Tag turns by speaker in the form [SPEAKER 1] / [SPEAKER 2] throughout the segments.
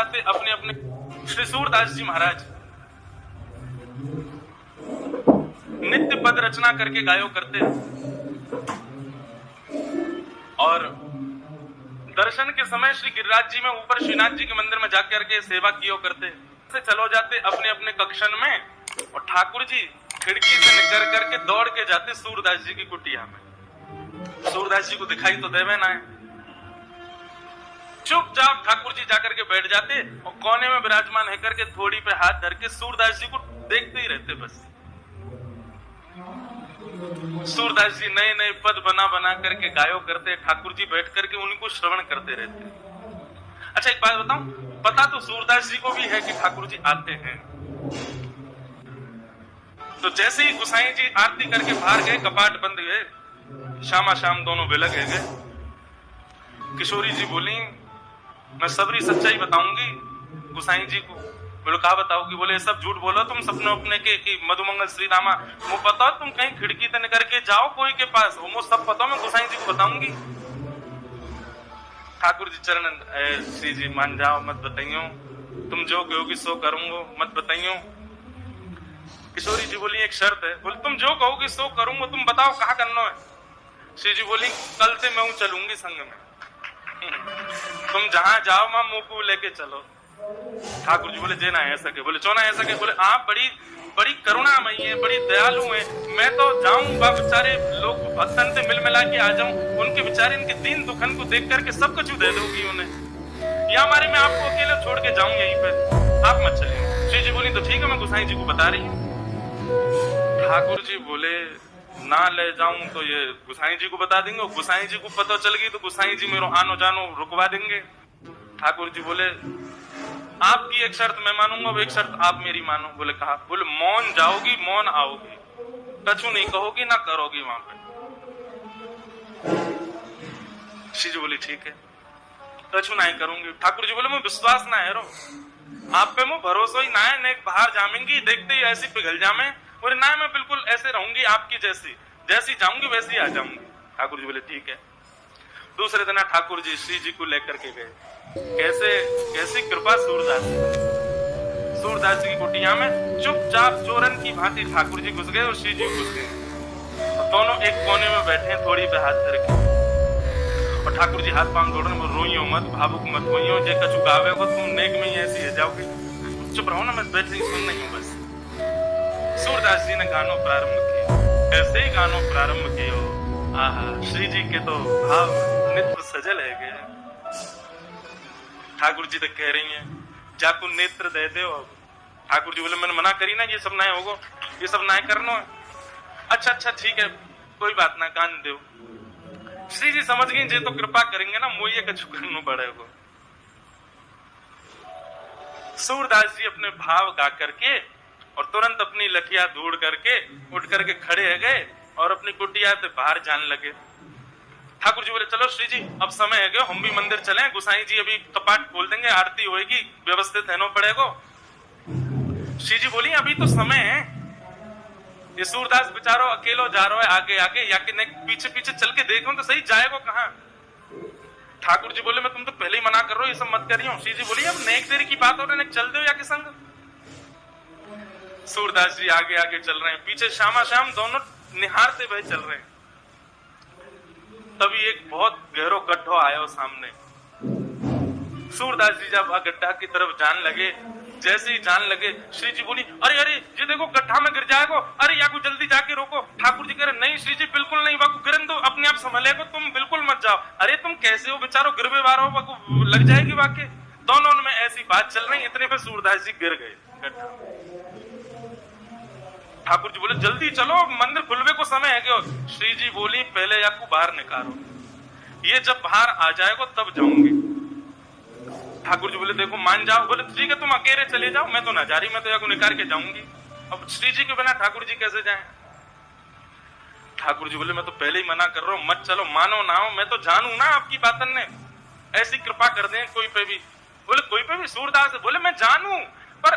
[SPEAKER 1] जाते अपने अपने। श्री सूरदास जी महाराज नित्य पद रचना करके गायो करते और दर्शन के समय श्री गिरिराज जी में ऊपर श्रीनाथ जी के मंदिर में जाकर के सेवा कियो करते। से चलो जाते अपने अपने कक्षन में और ठाकुर जी खिड़की से निकल करके दौड़ के जाते सूरदास जी की कुटिया में। सूरदास जी को दिखाई तो देवे ना है, चुपचाप ठाकुर जी जाकर के बैठ जाते और कोने में विराजमान है करके थोड़ी पे हाथ धर के सूरदास जी को देखते ही रहते। बस सूरदास जी नए नए पद बना बना करके गायो करते, ठाकुर जी बैठ करके उनको श्रवण करते रहते। अच्छा एक बात बताऊं, पता तो सूरदास जी को भी है कि ठाकुर जी आते हैं। तो जैसे ही गुसाई जी आरती करके बाहर गए, कपाट बंद गए, श्यामा श्याम दोनों बिलग गए। किशोरी जी बोली मैं सबरी सच्चाई बताऊंगी गुसाई जी को। बोलो कहा बताओगी? बोले सब झूठ बोलो तुम सपनों अपने के कि मधुमंगल श्री रामा वो पता तुम कहीं खिड़की तक निकल के जाओ कोई के पास, वो सब पता मैं गुसाई जी को बताऊंगी। ठाकुर जी चरण श्री जी मान जाओ मत बताइयो, तुम जो कहोगी सो करूंगा मत बताइयो। किशोरी जी बोली एक शर्त है। बोले तुम जो कहोगी सो करूंगा, तुम बताओ कहाँ करना है। श्री जी बोली कल से मैं चलूंगी संग में, तुम जहां जाओ मां मुंह को लेके चलो। ठाकुर जी बोले जे ना ऐसा के। बोले चो ना ऐसा के। बोले आप बड़ी बड़ी करुणामयी है, बड़ी दयालु है, मैं तो जाऊं बेचारे लोग भक्तन से मिल मिला के आ जाऊं, उनके बेचारे इनके दीन दुखन को देख करके सब कुछ दे दोगी उन्हें, या हमारे मैं आपको अकेले छोड़ के जाऊं यहीं पे, आप मत चलिए। श्री जी बोली तो ठीक है मैं गुसाई जी को बता रही हूँ। ठाकुर जी बोले ना ले जाऊं तो ये गुसाई जी को बता देंगे, गुसाई जी को पता चल गई तो गुसाई जी मेरे आनो जानो रुकवा देंगे। ठाकुर जी बोले आपकी एक शर्त मैं मानूंगा, वो एक शर्त आप मेरी मानो। बोले कहा? बोले मौन जाओगी मौन आओगी, कछु नहीं कहोगी ना करोगी वहां पे। श्री जी बोली ठीक है कछु नहीं करूंगी। ठाकुर जी बोले मैं विश्वास ना है रो आप पे, मैं भरोसा ही ना है, ने बाहर जामेंगी देखते ही ऐसी पिघल जामे। बोले ना मैं बिल्कुल ऐसे रहूंगी आपकी जैसी, जैसी जाऊंगी वैसी आ जाऊंगी। ठाकुर जी बोले ठीक है। दूसरे दिन ठाकुर जी श्री जी को लेकर के गए। कैसी कृपा सूरदास जी की कुटिया में चुपचाप चोरन की भांति ठाकुर जी घुस गए और श्री जी घुस गए। और दोनों एक कोने में बैठे हैं थोड़ी पे हाथ धर के, और ठाकुर जी हाथ पांव जोड़ रहे, रोइयो मत भावुक मत होइयो, जे कछु गावे को तुम नेक में ही ऐसी है जाओगे, चुप रहो ना, मैं बैठ रही सुन रही हूँ बस। सूरदास जी ने गानो प्रारंभ किया, ऐसे ही गानो प्रारंभ किया। आहा श्री जी के तो भाव नेत्र सजल है गए। ठाकुर जी तो कह रही हैं जाकू नेत्र दे दो। ठाकुर जी बोले मैंने मना करी ना, ये सब ना होगो, ये सब ना करनो है। अच्छा अच्छा ठीक है कोई बात ना, कान दो। श्री जी समझ गई जे तो कृपा करेंगे ना, मोये कछु करनो पड़ेगा। सूरदास जी अपने भाव गा करके और तुरंत अपनी लठिया ढूंढ करके उठ करके खड़े हो गए और अपनी कुटिया से बाहर जाने लगे। ठाकुर जी बोले चलो श्री जी अब समय है गयो, हम भी मंदिर चले, गुसाई जी अभी कपाट खोल देंगे, आरती होएगी, व्यवस्थित रहना पड़ेगा। श्री जी बोली अभी तो समय है, ये सूरदास बेचारो अकेलो जा रहा है आगे आगे, या कि पीछे पीछे चल के देखो तो सही जाएगा कहाँ। ठाकुर जी बोले मैं तुम तो पहले ही मना कर रहा हूं, ये सब मत करियो। श्री जी बोली अब नेक देरी की बात हो रही है, चल दो या के संग। सूरदास जी आगे आगे चल रहे हैं, पीछे श्यामा श्याम दोनों निहारते हुए चल रहे हैं। तभी एक बहुत गहरो गड्ढा आया सामने। सूरदास जी जब गड्ढा की तरफ जान लगे, जैसे ही जान लगे श्री जी बोली अरे अरे ये देखो गड्ढा में गिर जाएगा, अरे या को जल्दी जाके रोको। ठाकुर जी कह रहे नहीं श्री जी बिल्कुल नहीं, वाकू गिरन दो, अपने आप संभलेगो, तुम बिल्कुल मत जाओ। अरे तुम कैसे हो बेचारो, गिरवे वार हो, वाकू लग जाएगी वाके। दोनों में ऐसी बात चल रही, इतने पे सूरदास जी गिर गए गड्ढा। ठाकुर जी बोले जल्दी चलो मंदिर खुलवे को समय है क्यों। श्री जी बोली पहले याकू बाहर निकालो, ये जब बाहर आ जाएगा तब जाऊंगी। ठाकुर जी बोले देखो मान जाओ। बोले ठीक है तुम अकेले चले जाओ, मैं तो ना जा रही, मैं तो याकू निकाल के जाऊंगी। अब श्री जी के बिना ठाकुर जी कैसे जाएं। ठाकुर जी बोले मैं तो पहले ही मना कर रहा हूं, मत चलो, मानो ना हो, मैं तो जानू ना आपकी बातन ने, ऐसी कृपा कर दें कोई पे भी। बोले कोई पे भी सूरदास। बोले मैं जानू पर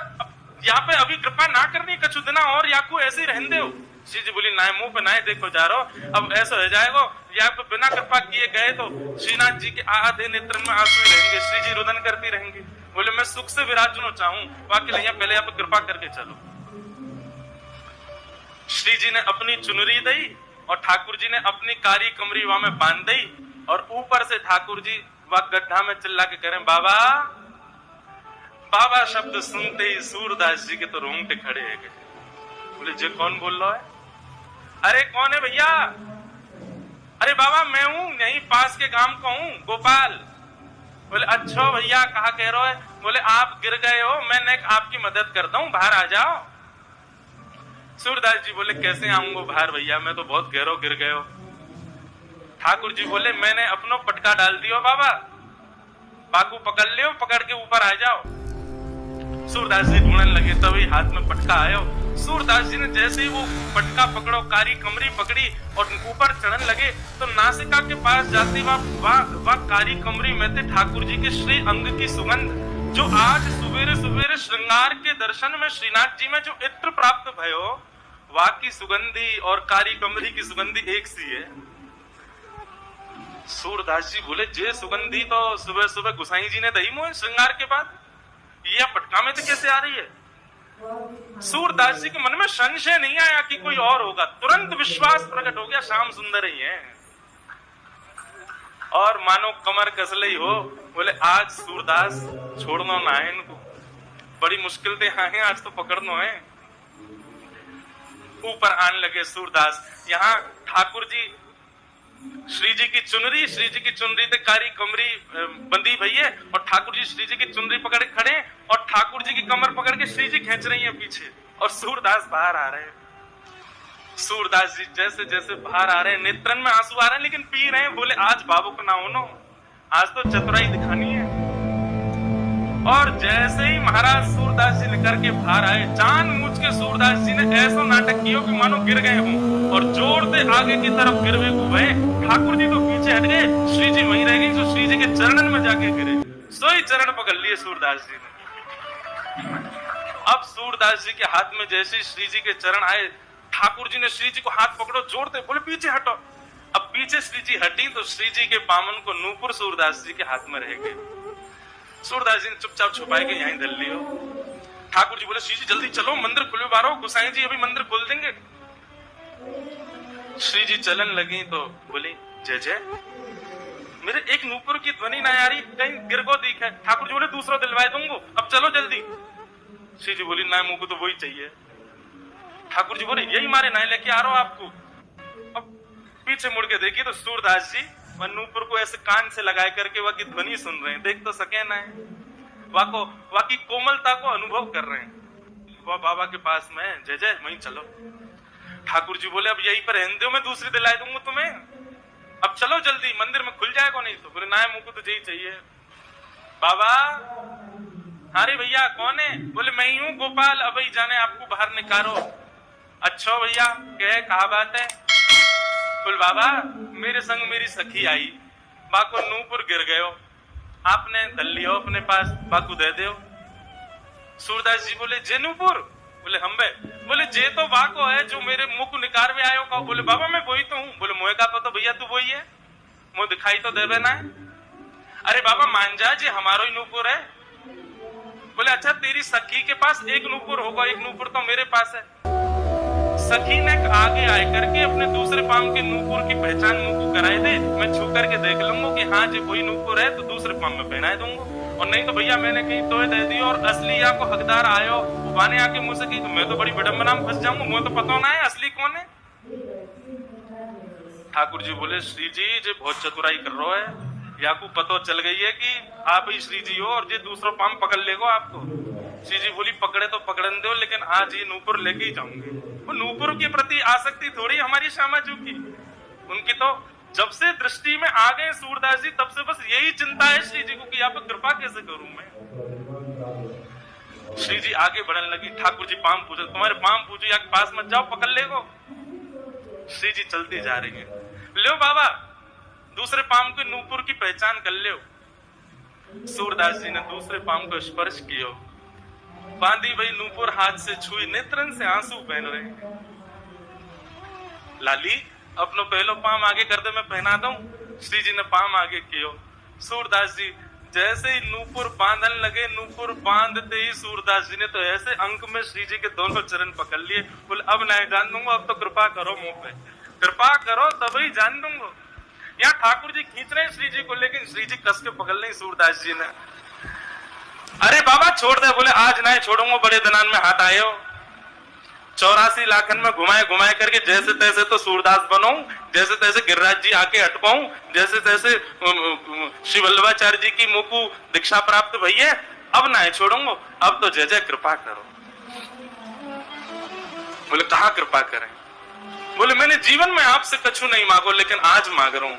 [SPEAKER 1] यहाँ पे अभी कृपा ना करनी, कछु दिना और याकू ऐसे रहने दो। श्री जी बोली नाय मुंह पे नाय देखो जा रहो, अब ऐसा हो जाएगा या तो बिना कृपा किए गए तो श्रीनाथ जी के आधे नेत्र में आंसू रहेंगे, श्री जी रुदन करती रहेंगी। बोले मैं सुख से विराजनो चाहूं, बाकी नहीं पहले आप कृपा करके चलो। श्री जी ने अपनी चुनरी दी और ठाकुर जी ने अपनी कारी कमरी वहां में बांध दी, और ऊपर से ठाकुर जी वह गड्ढा में चिल्ला के कह रहे बाबा बाबा शब्द सुनते ही सूरदास जी के तो रोंगटे खड़े है गए। बोले जी कौन बोल रहा है? अरे कौन है भैया? अरे बाबा मैं हूं, यहीं पास के गांव का हूं, गोपाल। बोले अच्छा भैया कहा कह रहे हो? बोले आप गिर गए हो, मैं आपकी मदद करता हूं, बाहर आ जाओ। सूरदास जी बोले कैसे आऊंगा बाहर भैया, मैं तो बहुत गहरो गिर गए हो। ठाकुर जी बोले मैंने अपनो पटका डाल दियो बाबा, बाकू पकड़ लियो, पकड़ के ऊपर आ जाओ। सूरदास जी ढूंढने लगे, तभी हाथ में पटका आयो। सूरदास जी ने जैसे ही वो पटका पकड़ो, कारी कमरी पकड़ी और ऊपर चढ़ने लगे, तो नासिका के पास जाती वह कारी कमरी में थे ठाकुर जी के श्री अंग की सुगंध, जो आज सवेरे सवेरे श्रृंगार के दर्शन में श्रीनाथ जी में जो इत्र प्राप्त भयो, वह की सुगंधी और कारी कमरी की सुगंधी एक सी है। सूरदास जी बोले जे सुगंधी तो सुबह सुबह गुसाई जी ने दही मोहे श्रृंगार के बाद, यह पटका में तो कैसे आ रही है? सूरदास जी के मन में संशय नहीं आया कि कोई और होगा, तुरंत विश्वास प्रकट हो गया श्याम सुंदर ही है। और मानो कमर कसले ही हो, बोले आज सूरदास छोड़ना ना है इनको, बड़ी मुश्किल से आए हैं, आज तो पकड़ना है। ऊपर आने लगे सूरदास, यहाँ ठाकुर जी श्री जी की चुनरी ते कारी कमरी बंदी भई है, और ठाकुर जी श्री जी की चुनरी पकड़ के खड़े, और ठाकुर जी की कमर पकड़ के श्री जी खींच रही है पीछे, और सूरदास बाहर आ रहे हैं। सूरदास जी जैसे जैसे बाहर आ रहे हैं, नेत्रन में आंसू आ रहे हैं, लेकिन पी रहे हैं। बोले आज बाबू को ना होनो, आज तो चतुराई दिखानी है। और जैसे ही महाराज सूरदास जी निकल के बाहर आए, जानबूझ के सूरदास जी ने ऐसा नाटक किया कि मानो गिर गए हों, और जोर से आगे की तरफ गिरवे को गए। ठाकुर जी तो पीछे हट गए, श्री जी वहीं रह गई, जो श्री जी के चरणन में जाके गिरे, सोई चरण पकड़ लिए सूरदास जी ने। अब सूरदास जी के हाथ में जैसे श्री जी के चरण आए, ठाकुर जी ने श्री जी को हाथ पकड़ो, जोर से बोले पीछे हटो। अब पीछे श्री जी हटी तो श्री जी के पामन को नूपुर सूरदास जी के हाथ में रह गए। सूरदास जी ने चुपचाप छुपाए के यहीं धर लियो। ठाकुर जी बोले श्री जी जल्दी चलो, मंदिर खुले बारो, गुसाई जी अभी मंदिर खोल देंगे। श्री जी चलन लगी तो बोली जय जय, मेरे एक नूपुर की ध्वनि ना आ रही, कहीं गिरगो दिख है। ठाकुर जी बोले दूसरा दिलवाए दूंगो, अब चलो जल्दी। श्री जी बोली ना मुंह को तो वही चाहिए। ठाकुर जी बोले यही मारे ना लेके आ रहा हूं आपको। अब पीछे मुड़ के देखिए तो सूरदास जी वह नूपुर को ऐसे कान से लगाए करके वह की ध्वनि सुन रहे हैं, देख तो सके ना है, वह की कोमलता को अनुभव कर रहे हैं। वह बाबा के पास में जय जय वहीं चलो। ठाकुर जी बोले अब यहीं पर रहने दो, मैं दूसरी दिलाई दूंगा तुम्हें, अब चलो जल्दी, मंदिर में खुल जाएगा नहीं तो। बोले ना मुझको तो यही चाहिए। बाबा अरे भैया कौन है? बोले मैं ही हूँ गोपाल, अब ही जाने आपको बाहर निकालो। अच्छा भैया कहा बात है? बोल बाबा मेरे संग मेरी सखी आई, बाको नूपुर गिर गयो, आपने धल लियो अपने पास, बाकू दे दो। सूरदास जी बोले जे नूपुर? बोले हम बे। बोले जे तो बाको है जो मेरे मुंह को निकार में आयो का। बोले बाबा मैं वही तो हूँ। बोले मोहे का तो भैया तू वही है, मुंह दिखाई तो देवे ना है। अरे बाबा मान जा जी हमारो ही नूपुर है। बोले अच्छा तेरी सखी के पास एक नूपुर होगा, एक नूपुर तो मेरे पास है। सखी ने आगे आए करके अपने दूसरे पांव के नूपुर की पहचान मुंह को कराए दे, मैं छू करके देख लूंगा कि हाँ जी वही नूपुर है, तो दूसरे पांव में पहनाए दूंगा, और नहीं तो भैया मैंने कहीं तोय दे दी और असली या को हकदार आयो उबाने आके मुझसे की, तो मैं तो बड़ी विडंबना में फंस जाऊंगा, मुझे तो पता ना है असली कौन है। ठाकुर जी बोले श्री जी जो बहुत चतुराई कर रहा है, या को पता चल गई है कि आप ही श्री जी हो और ये दूसरा पांव पकड़ लेगो आपको। श्री जी बोली पकड़े तो पकड़न दो, लेकिन आज ये नूपुर लेके ही जाऊंगे। वो नूपुर के प्रति आसक्ति थोड़ी हमारी श्यामाजू की, उनकी तो जब से दृष्टि में आ गए सूरदास जी तब से बस यही चिंता है श्री जी को कि आप कृपा कैसे करूं मैं। श्री जी आगे बढ़ने लगी, ठाकुर जी पांव पूछे, तुम्हारे पांव पूछे या पास मत जाओ पकड़ लेगो। श्री जी चलती जा रही है, लो बाबा दूसरे पांव के नूपुर की पहचान कर लो। सूरदास जी ने दूसरे पांव को स्पर्श किया, बांधी वही नूपुर हाथ से छुई, नेत्रन से आंसू बह रहे। लाली अपनो पहलो पाम आगे कर दे, मैं पहना दूं। श्री जी ने पाम आगे कियो। सूरदास जी जैसे ही नूपुर बांधन लगे, नूपुर बांधते ही सूरदास जी ने तो ऐसे अंक में श्री जी के दोनों चरण पकड़ लिए। बोले अब नहीं जान दूंगा, अब तो कृपा करो मुंह पे, कृपा करो तभी जान दूंगा। यहाँ ठाकुर जी खींच रहे हैं श्री जी को, लेकिन श्री जी कस के पकड़ लें सूरदास जी ने। अरे बाबा छोड़ दे। बोले आज नहीं छोड़ूंगा, बड़े दनान में हाथ आए हो। 84 लाखन में घुमाए घुमाए करके जैसे तैसे तो सूरदास बनाऊं, जैसे तैसे गिरिराज जी आके हटपाऊं, जैसे तैसे श्री वल्लभाचार्य जी की मुंह को दीक्षा प्राप्त भैया, अब ना छोड़ूंगा, अब तो जय जय कृपा करो। बोले कहाँ कृपा करें? बोले मैंने जीवन में आपसे कछु नहीं मांगो, लेकिन आज मांग रहा हूं।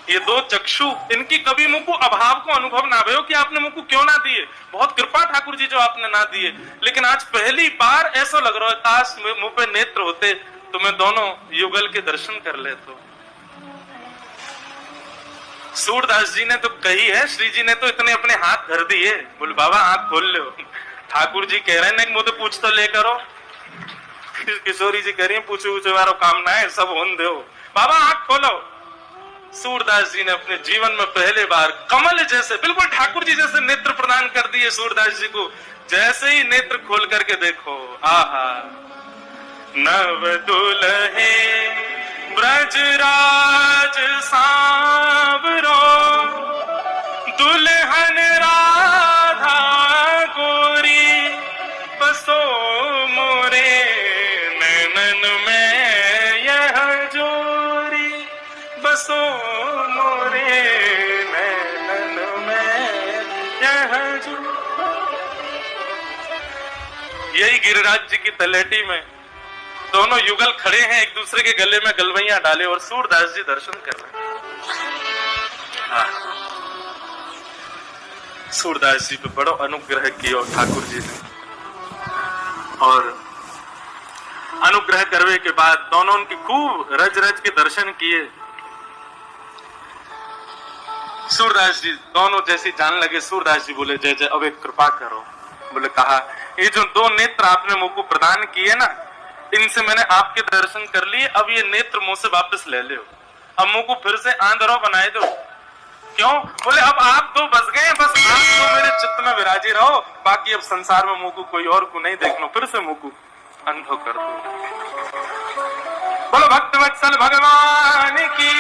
[SPEAKER 1] ये दो चक्षु, इनकी कभी मुंह को अभाव को अनुभव ना भयो कि आपने मुंह को क्यों ना दिए। बहुत कृपा ठाकुर जी जो आपने ना दिए, लेकिन आज पहली बार ऐसा लग रहा है काश मुंह पे नेत्र होते तो मैं दोनों युगल के दर्शन कर लेता। सूरदास जी ने तो कही है, श्री जी ने तो इतने अपने हाथ धर दिए। बोले बाबा आंख खोल लो। ठाकुर जी कह रहे हैं मुझे पूछ तो ले करो। किशोरी जी कह रही है पूछो पूछो मारो काम ना है, सब होन दो। बाबा आंख खोलो। सूरदास जी ने अपने जीवन में पहले बार कमल जैसे, बिल्कुल ठाकुर जी जैसे नेत्र प्रदान कर दिए सूरदास जी को। जैसे ही नेत्र खोल करके देखो, आहा नव दुल्हे ब्रजराज सांवरो, दुल्हन राधा गोरी, बसो मोरे नैनन में यह जोरी, बसो मोरे नैनन में यह जोरी। यही गिरिराज जी की तलेटी में दोनों युगल खड़े हैं, एक दूसरे के गले में गलवैया डाले और सूरदास जी दर्शन कर रहे हैं। सूरदास जी पे बड़ो अनुग्रह किया ठाकुर जी ने, और अनुग्रह करने के बाद दोनों उनकी खूब रज रज के दर्शन किए। सूरदास जी दोनों जैसे जान लगे, सूरदास जी बोले जय जय अब एक कृपा करो। बोले कहा ये जो दो नेत्र आपने मुझ को प्रदान किए ना, इनसे मैंने आपके दर्शन कर लिए, अब ये नेत्र मुंह से वापस ले लो, अब मुंह को फिर से आंधरो बनाए दो। क्यों? बोले अब आप दो बस गए, बस आप तो मेरे चित्त में विराजे रहो, बाकी अब संसार में मुंह को कोई और को नहीं देखना, फिर से मुंह को अंधो कर दो। बोलो भक्त वत्सल भगवान की